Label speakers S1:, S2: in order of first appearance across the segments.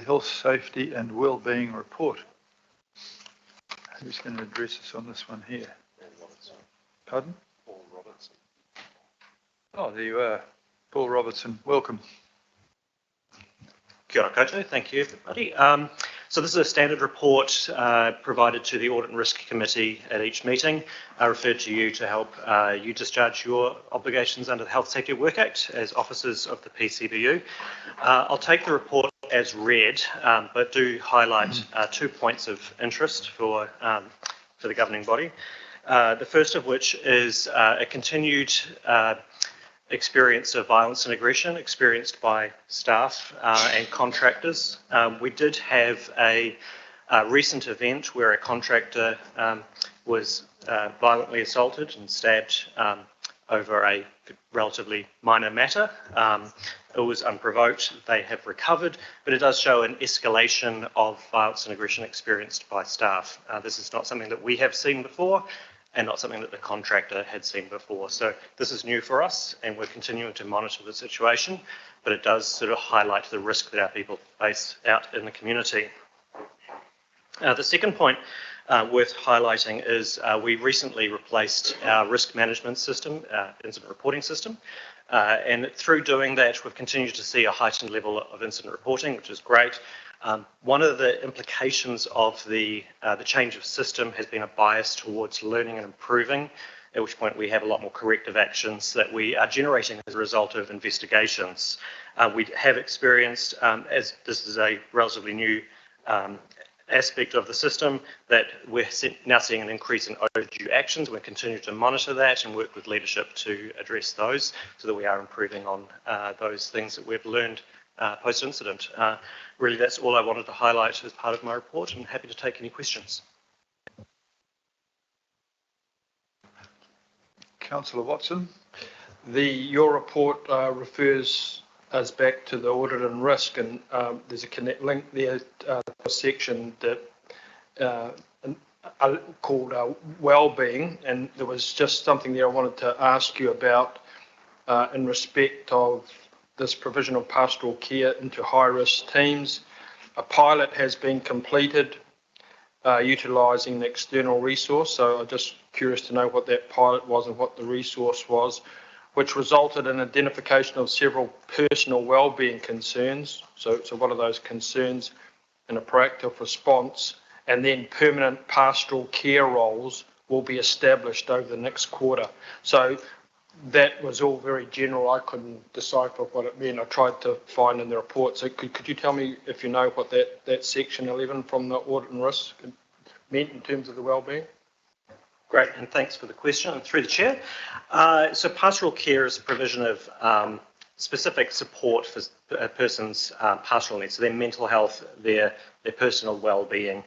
S1: Health, Safety and Wellbeing Report. Who's going to address us on this one here? Pardon?
S2: Paul Robertson.
S1: Oh, there you are. Paul Robertson, welcome.
S3: Kia ora koutou, thank you everybody. So this is a standard report provided to the Audit and Risk Committee at each meeting. I referred to you to help you discharge your obligations under the Health Safety at Work Act as officers of the PCBU. I'll take the report as read, but do highlight 2 points of interest for the governing body. The first of which is a continued experience of violence and aggression experienced by staff and contractors. We did have a recent event where a contractor was violently assaulted and stabbed over a relatively minor matter. It was unprovoked. They have recovered, but it does show an escalation of violence and aggression experienced by staff. This is not something that we have seen before, and not something that the contractor had seen before. So this is new for us, and we're continuing to monitor the situation, but it does sort of highlight the risk that our people face out in the community. The second point worth highlighting is we recently replaced our risk management system, incident reporting system, and through doing that, we've continued to see a heightened level of incident reporting, which is great. One of the implications of the change of system has been a bias towards learning and improving, at which point we have a lot more corrective actions that we are generating as a result of investigations. We have experienced, as this is a relatively new aspect of the system, that we're now seeing an increase in overdue actions. We're continuing to monitor that and work with leadership to address those so that we are improving on those things that we've learned post-incident. Really, that's all I wanted to highlight as part of my report, and happy to take any questions.
S1: Councillor Watson.
S4: Your report refers us back to the audit and risk, and there's a link there, a section that called wellbeing, and there was just something there I wanted to ask you about in respect of this provision of pastoral care into high-risk teams. A pilot has been completed utilising an external resource, so I'm just curious to know what that pilot was and what the resource was, which resulted in identification of several personal wellbeing concerns. So what are those concerns in a proactive response? And then permanent pastoral care roles will be established over the next quarter. So that was all very general. I couldn't decipher what it meant. I tried to find in the report. So could you tell me if you know what that section 11 from the audit and risk meant in terms of the wellbeing?
S3: Great, and thanks for the question, and through the chair. So pastoral care is a provision of specific support for a person's pastoral needs, so their mental health, their personal well-being.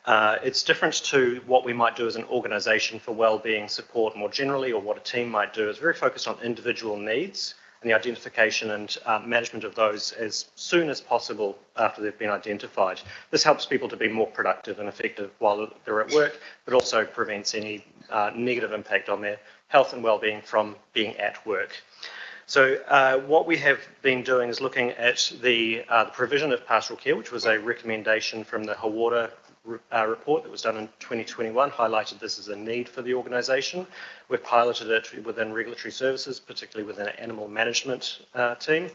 S3: It's different to what we might do as an organisation for wellbeing support more generally, or what a team might do. It's very focused on individual needs and the identification and management of those as soon as possible after they've been identified. This helps people to be more productive and effective while they're at work, but also prevents any negative impact on their health and well-being from being at work. So what we have been doing is looking at the provision of pastoral care, which was a recommendation from the Hawara report that was done in 2021, highlighted this as a need for the organisation. We've piloted it within regulatory services, particularly within an animal management team.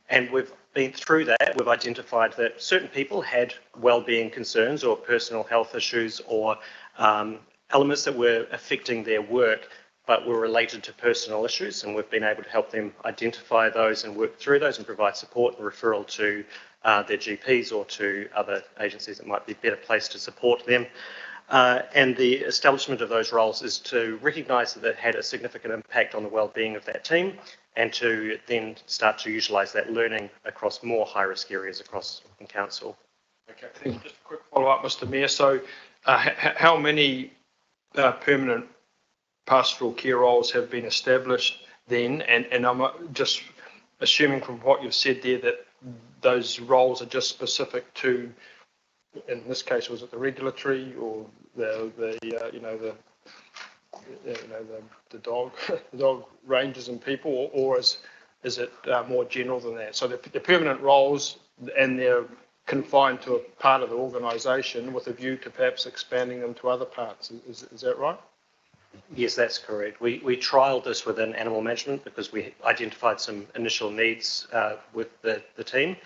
S3: And we've been through that. We've identified that certain people had wellbeing concerns or personal health issues or elements that were affecting their work, but were related to personal issues. And we've been able to help them identify those and work through those and provide support and referral to their GPs or to other agencies that might be better placed to support them. And the establishment of those roles is to recognise that it had a significant impact on the well-being of that team, and to then start to utilise that learning across more high-risk areas across Auckland Council.
S4: Okay, thanks. Just a quick follow-up, Mr. Mayor. So how many permanent pastoral care roles have been established then? And I'm just assuming from what you've said there that those roles are just specific to, in this case, was it the regulatory or the dog rangers and people, or is it more general than that? So the permanent roles and their confined to a part of the organisation with a view to perhaps expanding them to other parts. Is that right?
S3: Yes, that's correct. We trialled this within animal management because we identified some initial needs with the team.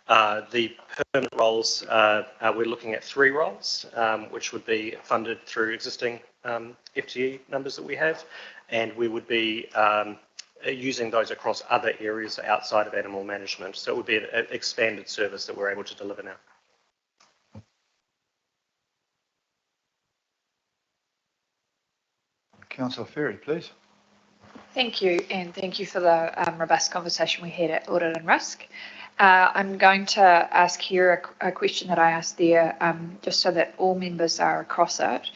S3: The permanent roles, we're looking at 3 roles, which would be funded through existing FTE numbers that we have, and we would be using those across other areas outside of animal management. So it would be an expanded service that we're able to deliver now.
S1: Councillor Ferry, please.
S2: Thank you, and thank you for the robust conversation we had at Audit and Risk. I'm going to ask here a question that I asked there, just so that all members are across it.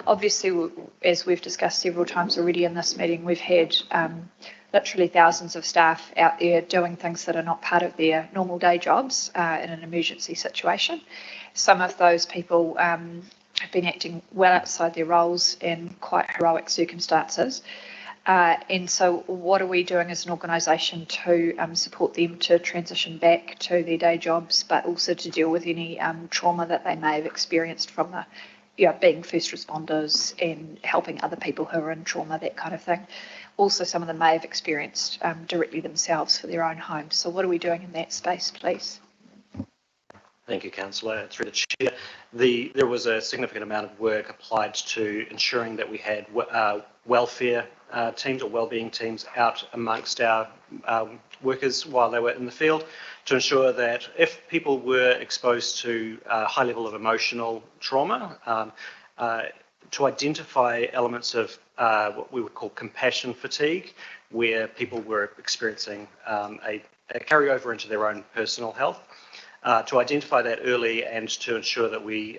S2: Obviously, as we've discussed several times already in this meeting, we've had literally thousands of staff out there doing things that are not part of their normal day jobs in an emergency situation. Some of those people have been acting well outside their roles in quite heroic circumstances. And so what are we doing as an organisation to support them to transition back to their day jobs, but also to deal with any trauma that they may have experienced from the, being first responders and helping other people who are in trauma, that kind of thing. Also, some of them may have experienced directly themselves for their own homes. So what are we doing in that space, please?
S3: Thank you, Councillor. Through the chair, there was a significant amount of work applied to ensuring that we had welfare teams or wellbeing teams out amongst our workers while they were in the field, to ensure that if people were exposed to a high level of emotional trauma, to identify elements of what we would call compassion fatigue, where people were experiencing a carryover into their own personal health. To identify that early and to ensure that we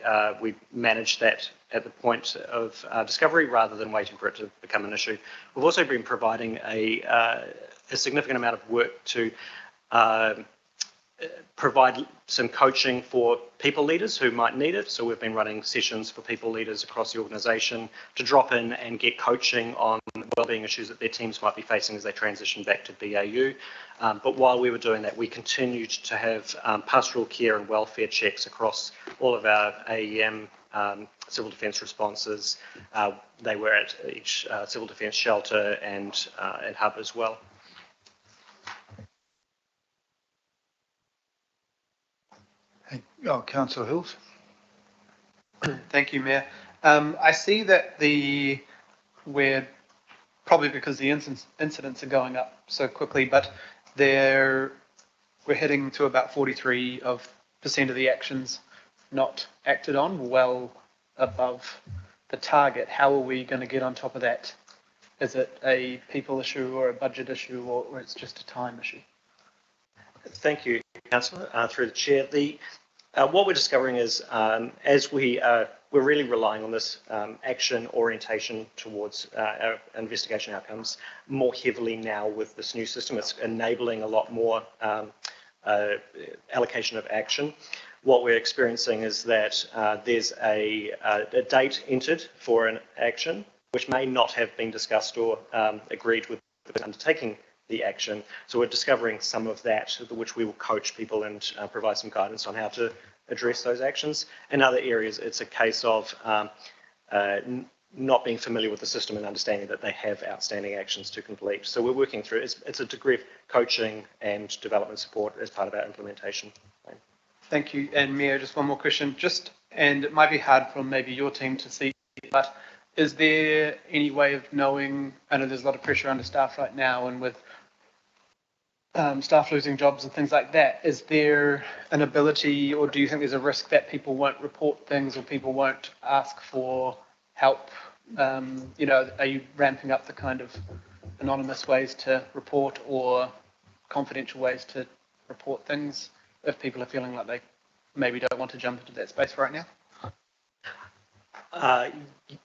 S3: manage that at the point of discovery rather than waiting for it to become an issue. We've also been providing a significant amount of work to provide some coaching for people leaders who might need it. So we've been running sessions for people leaders across the organisation to drop in and get coaching on wellbeing issues that their teams might be facing as they transition back to BAU. But while we were doing that, we continued to have pastoral care and welfare checks across all of our AEM civil defence responses. They were at each civil defence shelter and hub as well.
S1: Councillor Hills.
S5: Thank you, Mayor. I see that we're probably because the incidents are going up so quickly, but we're heading to about 43% of the actions not acted on, well above the target. How are we going to get on top of that? Is it a people issue or a budget issue, or it's just a time issue?
S3: Thank you, Councillor. Through the chair, what we're discovering is as we're really relying on this action orientation towards our investigation outcomes more heavily now with this new system. It's enabling a lot more allocation of action. What we're experiencing is that there's a date entered for an action which may not have been discussed or agreed with undertaking the action. So we're discovering some of that, which we will coach people and provide some guidance on how to address those actions. In other areas, it's a case of not being familiar with the system and understanding that they have outstanding actions to complete. So we're working through it. It's a degree of coaching and development support as part of our implementation plan.
S5: Thank you. And Mayor, just one more question. And it might be hard for maybe your team to see, but is there any way of knowing, I know there's a lot of pressure under staff right now, and with staff losing jobs and things like that, is there an ability, or do you think there's a risk that people won't report things or people won't ask for help? Are you ramping up the kind of anonymous ways to report or confidential ways to report things if people are feeling like they maybe don't want to jump into that space right now?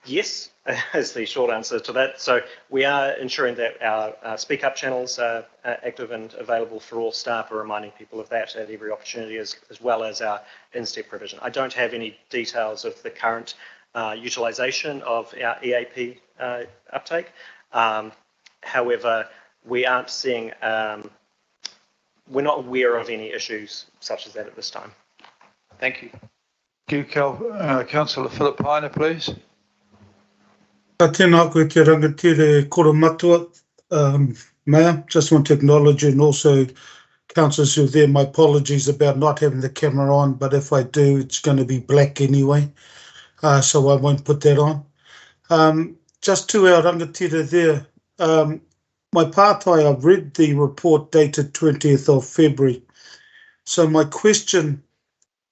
S3: Yes, is the short answer to that. So we are ensuring that our speak up channels are active and available for all staff. We're reminding people of that at every opportunity, as well as our in-step provision. I don't have any details of the current utilisation of our EAP uptake. However, we aren't seeing, we're not aware of any issues such as that at this time.
S5: Thank you.
S1: Thank you, Councillor Philip Heiner, please.
S6: Tēnā koe te rangatire koro matua. Mayor, just want to acknowledge you and also councillors who are there. My apologies about not having the camera on, but if I do, it's going to be black anyway, so I won't put that on. Just to our rangatira there, my pātai, I've read the report dated 20th of February. So my question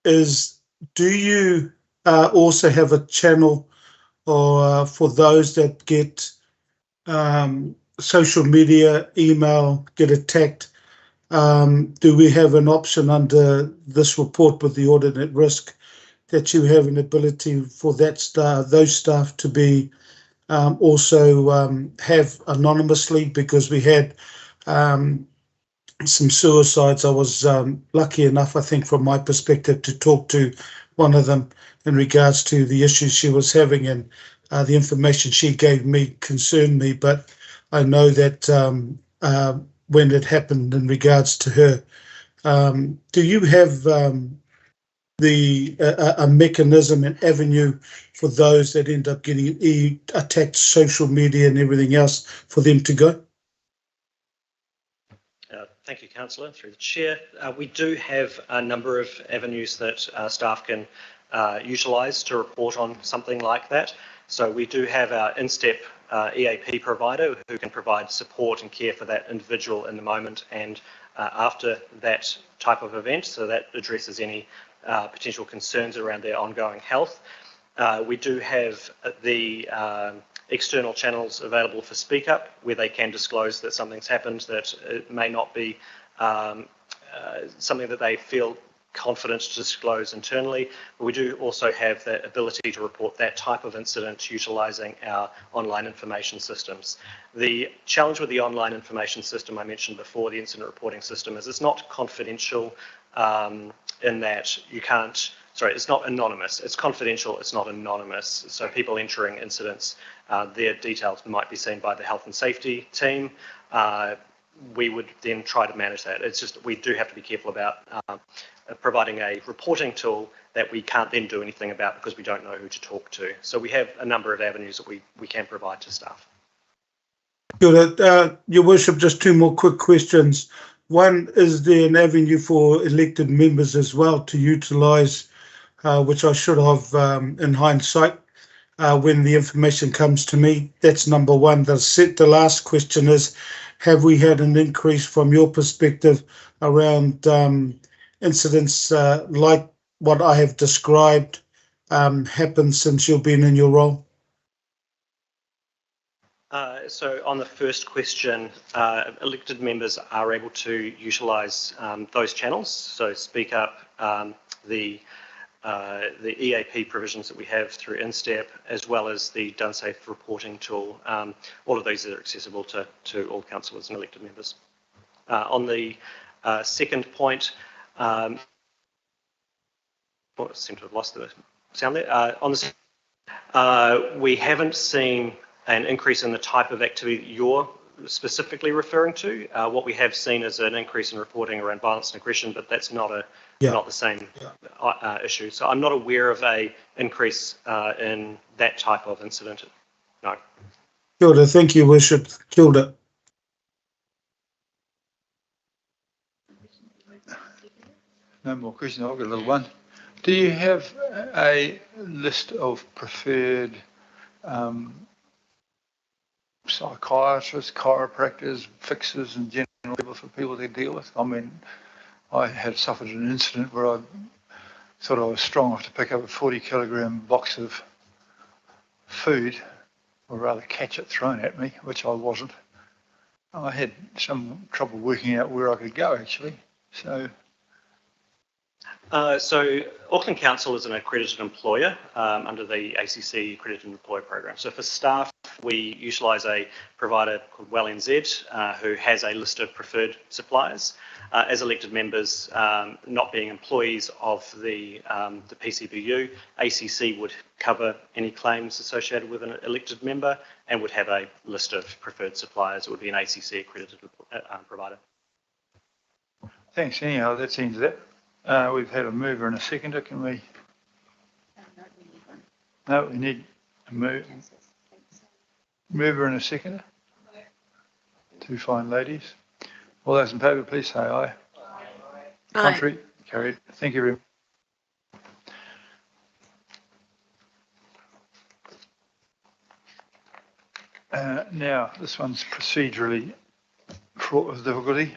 S6: is, do you also have a channel or for those that get social media, email, get attacked? Do we have an option under this report with the audit at risk that you have an ability for those staff to be also have anonymously? Because we had some suicides. I was lucky enough, I think, from my perspective, to talk to one of them in regards to the issues she was having, and the information she gave me concerned me. But I know that when it happened in regards to her, do you have a mechanism and avenue for those that end up getting attacked, social media and everything else, for them to go?
S3: Thank you, Councillor. Through the Chair, we do have a number of avenues that staff can utilise to report on something like that. So we do have our InStep EAP provider who can provide support and care for that individual in the moment and after that type of event. So that addresses any potential concerns around their ongoing health. We do have the external channels available for Speak Up, where they can disclose that something's happened that it may not be something that they feel confident to disclose internally. But we do also have the ability to report that type of incident utilising our online information systems. The challenge with the online information system I mentioned before, the incident reporting system, is it's not confidential in that you can't, it's not anonymous. It's confidential, it's not anonymous. So people entering incidents, their details might be seen by the health and safety team. We would then try to manage that. It's just we do have to be careful about providing a reporting tool that we can't then do anything about because we don't know who to talk to. So we have a number of avenues that we can provide to staff.
S6: Good. Your Worship, just two more quick questions. One, is there an avenue for elected members as well to utilise, which I should have in hindsight, when the information comes to me? That's number one. The last question is, have we had an increase from your perspective around incidents like what I have described happened since you've been in your role?
S3: So on the first question, elected members are able to utilise those channels. So Speak Up, the EAP provisions that we have through InStep, as well as the Done Safe reporting tool. All of these are accessible to all councillors and elected members. On the second point, I seem to have lost the sound there. We haven't seen an increase in the type of activity that you're specifically referring to. What we have seen is an increase in reporting around violence and aggression, but that's not the same issue. So I'm not aware of a increase in that type of incident. No.
S6: Kia ora. Thank you, Worship. Kia ora.
S1: No more questions. I've got a little one. Do you have a list of preferred psychiatrists, chiropractors, fixers, and general people for people to deal with? I mean, I had suffered an incident where I thought I was strong enough to pick up a 40-kilogram box of food, or rather catch it thrown at me, which I wasn't. I had some trouble working out where I could go, actually. So
S3: Auckland Council is an accredited employer under the ACC Accredited Employer Program. So for staff, we utilise a provider called WellNZ who has a list of preferred suppliers. As elected members, not being employees of the PCBU, ACC would cover any claims associated with an elected member and would have a list of preferred suppliers. It would be an ACC accredited provider.
S1: thanks. Anyhow, that seems that. We've had a mover and a seconder. Can we? No, we need a mover and a seconder. Two fine ladies. All those in favour, please say aye. Contrary? Carried. Thank you very much. Now, this one's procedurally fraught with difficulty.